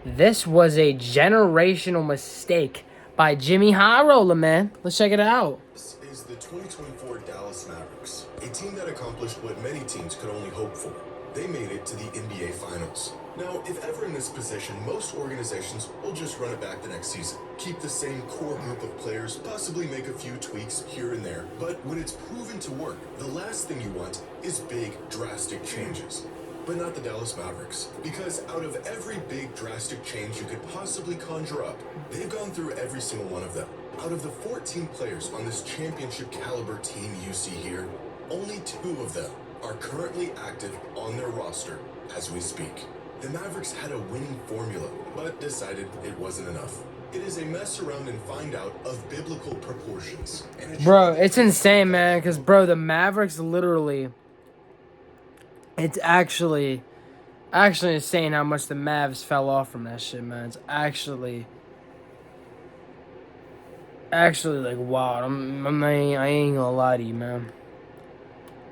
This was a generational mistake by Jimmy High Roller, man. Let's check it out. This is the 2024 Dallas Mavericks, a team that accomplished what many teams could only hope for. They made it to the NBA Finals. Now, if ever in this position, most organizations will just run it back the next season. Keep the same core group of players, possibly make a few tweaks here and there. But when it's proven to work, the last thing you want is big, drastic changes. But not the Dallas Mavericks, because out of every big, drastic change you could possibly conjure up, they've gone through every single one of them. Out of the 14 players on this championship caliber team you see here, only 2 of them are currently active on their roster as we speak. The Mavericks had a winning formula, but decided it wasn't enough. It is a mess around and find out of biblical proportions. Bro, it's insane, man, because, bro, the Mavericks literally... It's actually insane how much the Mavs fell off from that shit, man. It's actually like, wow. I ain't gonna lie to you, man.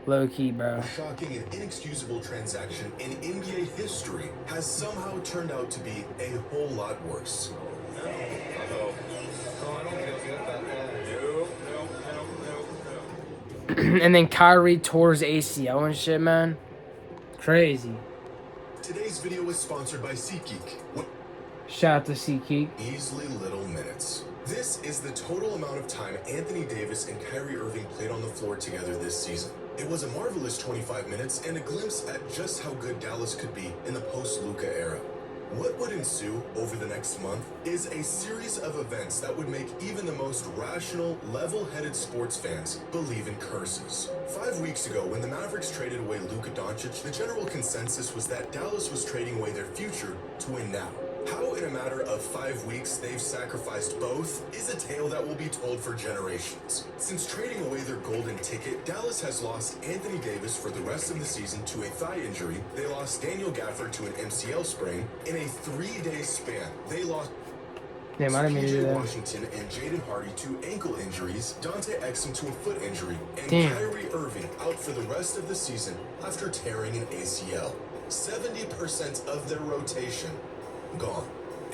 Low key, bro. A shocking and inexcusable transaction in NBA history has somehow turned out to be a whole lot worse. And then Kyrie tore his ACL and shit, man. Crazy. Today's video is sponsored by SeatGeek. Shout out to SeatGeek. Measly little minutes. This is the total amount of time Anthony Davis and Kyrie Irving played on the floor together this season. It was a marvelous 25 minutes and a glimpse at just how good Dallas could be in the post-Luka era. What would ensue over the next month is a series of events that would make even the most rational, level-headed sports fans believe in curses. 5 weeks ago, when the Mavericks traded away Luka Doncic, the general consensus was that Dallas was trading away their future to win now. How in a matter of 5 weeks they've sacrificed both is a tale that will be told for generations. Since trading away their golden ticket, Dallas has lost Anthony Davis for the rest of the season to a thigh injury. They lost Daniel Gafford to an MCL sprain. In a 3-day span, they lost PJ Washington and Jaden Hardy to ankle injuries, Dante Exum to a foot injury, and Kyrie Irving out for the rest of the season after tearing an ACL. 70% of their rotation gone.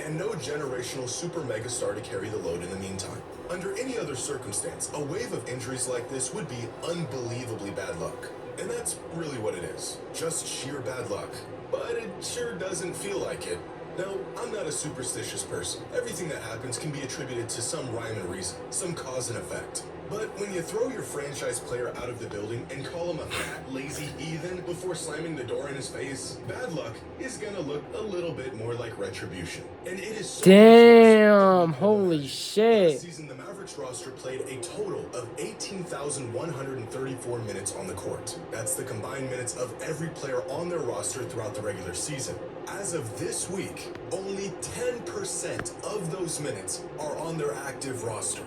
And no generational super megastar to carry the load in the meantime. Under any other circumstance, a wave of injuries like this would be unbelievably bad luck. And that's really what it is. Just sheer bad luck. But it sure doesn't feel like it. Now, I'm not a superstitious person. Everything that happens can be attributed to some rhyme and reason, some cause and effect. But when you throw your franchise player out of the building and call him a fat, lazy heathen before slamming the door in his face, bad luck is gonna look a little bit more like retribution. And it is so damn, holy shit. Last season, the Mavericks roster played a total of 18,134 minutes on the court. That's the combined minutes of every player on their roster throughout the regular season. As of this week, only 10% of those minutes are on their active roster.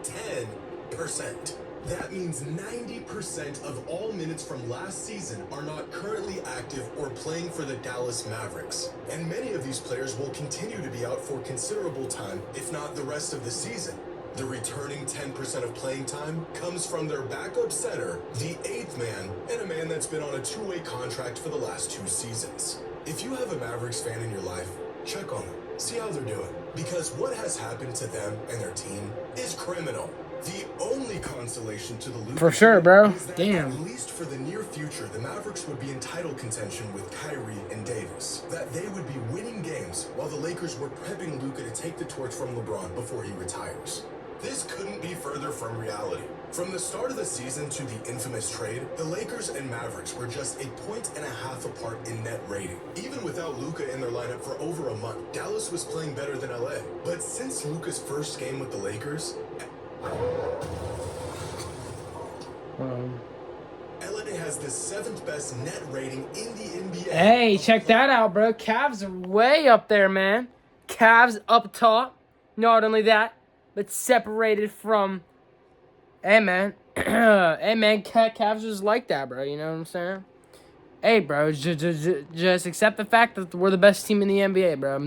10%. That means 90% of all minutes from last season are not currently active or playing for the Dallas Mavericks. And many of these players will continue to be out for considerable time, if not the rest of the season. The returning 10% of playing time comes from their backup center, the 8th man, and a man that's been on a 2-way contract for the last 2 seasons. If you have a Mavericks fan in your life, check on them, see how they're doing. Because what has happened to them and their team is criminal. The only consolation to the losers for sure, bro. Is that damn. At least for the near future, the Mavericks would be in title contention with Kyrie and Davis. That they would be winning games while the Lakers were prepping Luka to take the torch from LeBron before he retires. This couldn't be further from reality. From the start of the season to the infamous trade, the Lakers and Mavericks were just 1.5 points apart in net rating. Even without Luka in their lineup for over a month, Dallas was playing better than LA. But since Luka's first game with the Lakers, LA has the 7th best net rating in the NBA. Hey, check that out, bro. Cavs are way up there, man. Cavs up top. Not only that, but separated from... Hey, man. Hey, man, Cavs just like that, bro. You know what I'm saying? Hey, bro, just accept the fact that we're the best team in the NBA, bro. I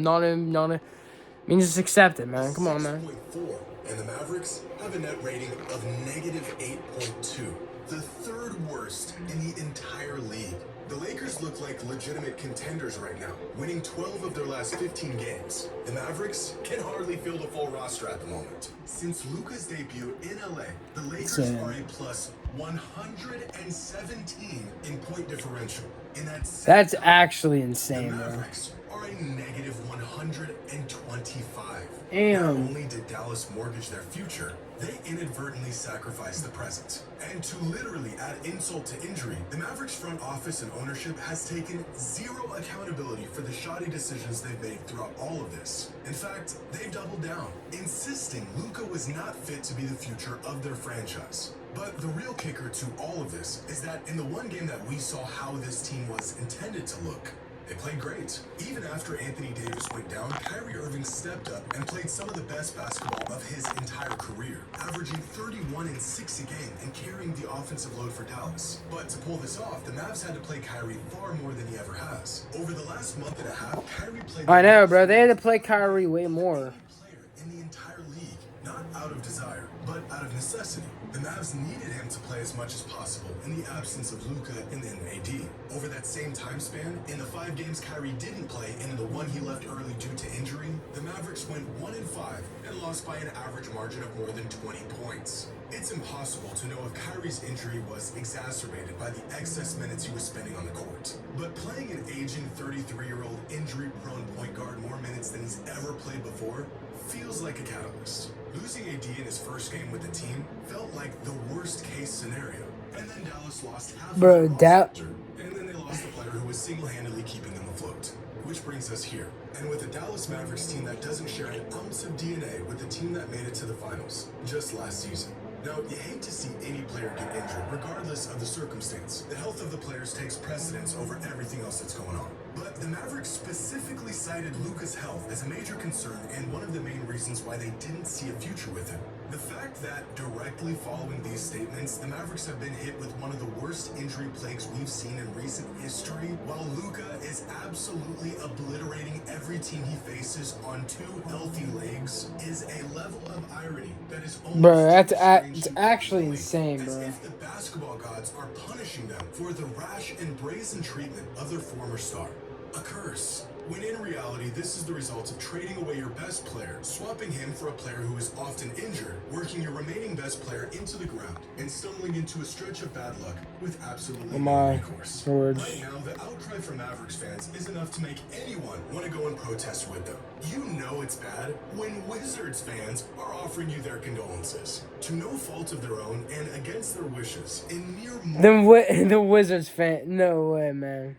mean, just accept it, man. Come on, man. 6.4, and the Mavericks have a net rating of -8.2. the third worst in the entire league. The Lakers look like legitimate contenders right now, winning 12 of their last 15 games. The Mavericks can hardly field a full roster at the moment. Since Luka's debut in LA, the Lakers are a plus 117 in point differential. In That's actually the insane, bro. Mavericks are a negative 125. Damn. Not only did Dallas mortgage their future, they inadvertently sacrificed the present. And to literally add insult to injury, the Mavericks front office and ownership has taken zero accountability for the shoddy decisions they've made throughout all of this. In fact, they've doubled down, insisting Luka was not fit to be the future of their franchise. But the real kicker to all of this is that in the one game that we saw how this team was intended to look, they played great. Even after Anthony Davis went down, Kyrie Irving stepped up and played some of the best basketball of his entire career, averaging 31 and 6 a game and carrying the offensive load for Dallas. But to pull this off, the Mavs had to play Kyrie far more than he ever has. Over the last month and a half, Kyrie played I know, bro. They had to play Kyrie way more. player in the entire league, not out of desire, but out of necessity. The Mavs needed him to play as much as possible in the absence of Luka and AD. Over that same time span, in the 5 games Kyrie didn't play and in the one he left early due to injury, the Mavericks went 1-5 and lost by an average margin of more than 20 points. It's impossible to know if Kyrie's injury was exacerbated by the excess minutes he was spending on the court. But playing an aging 33-year-old injury-prone point guard more minutes than he's ever played before feels like a catalyst. Losing AD in his first game with the team felt like the worst case scenario. And then Dallas lost half Bro, of their roster, and then they lost the player who was single-handedly keeping them afloat. Which brings us here. And with a Dallas Mavericks team that doesn't share an ounce of DNA with the team that made it to the finals just last season. Now, you hate to see any player get injured, regardless of the circumstance. The health of the players takes precedence over everything else that's going on. But the Mavericks specifically cited Luka's health as a major concern and one of the main reasons why they didn't see a future with him. The fact that directly following these statements, the Mavericks have been hit with one of the worst injury plagues we've seen in recent history, while Luka is absolutely obliterating every team he faces on 2 healthy legs, is a level of irony that is almost Bro, that's too strange it's to actually believe, insane, as bro. if the basketball gods are punishing them for the rash and brazen treatment of their former star. A curse. When in reality, this is the result of trading away your best player, swapping him for a player who is often injured, working your remaining best player into the ground, and stumbling into a stretch of bad luck with absolutely no recourse. Right now, the outcry from Mavericks fans is enough to make anyone want to go and protest with them. You know it's bad when Wizards fans are offering you their condolences. To no fault of their own and against their wishes, in mere The Wizards fan. No way, man.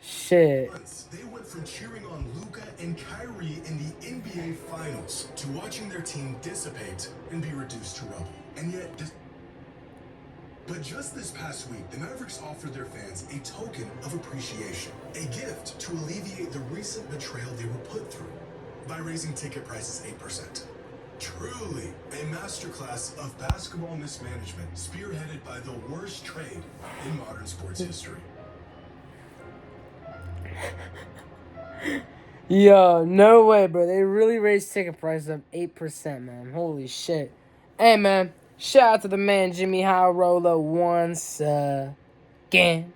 Shit. They went from cheering on Luka and Kyrie in the NBA Finals to watching their team dissipate and be reduced to rubble. And yet, but just this past week, the Mavericks offered their fans a token of appreciation, a gift to alleviate the recent betrayal they were put through by raising ticket prices 8%. Truly a masterclass of basketball mismanagement spearheaded by the worst trade in modern sports history. Yo, no way, bro. They really raised ticket prices up 8%, man. Holy shit. Hey, man. Shout out to the man, Jimmy High Roller, once again.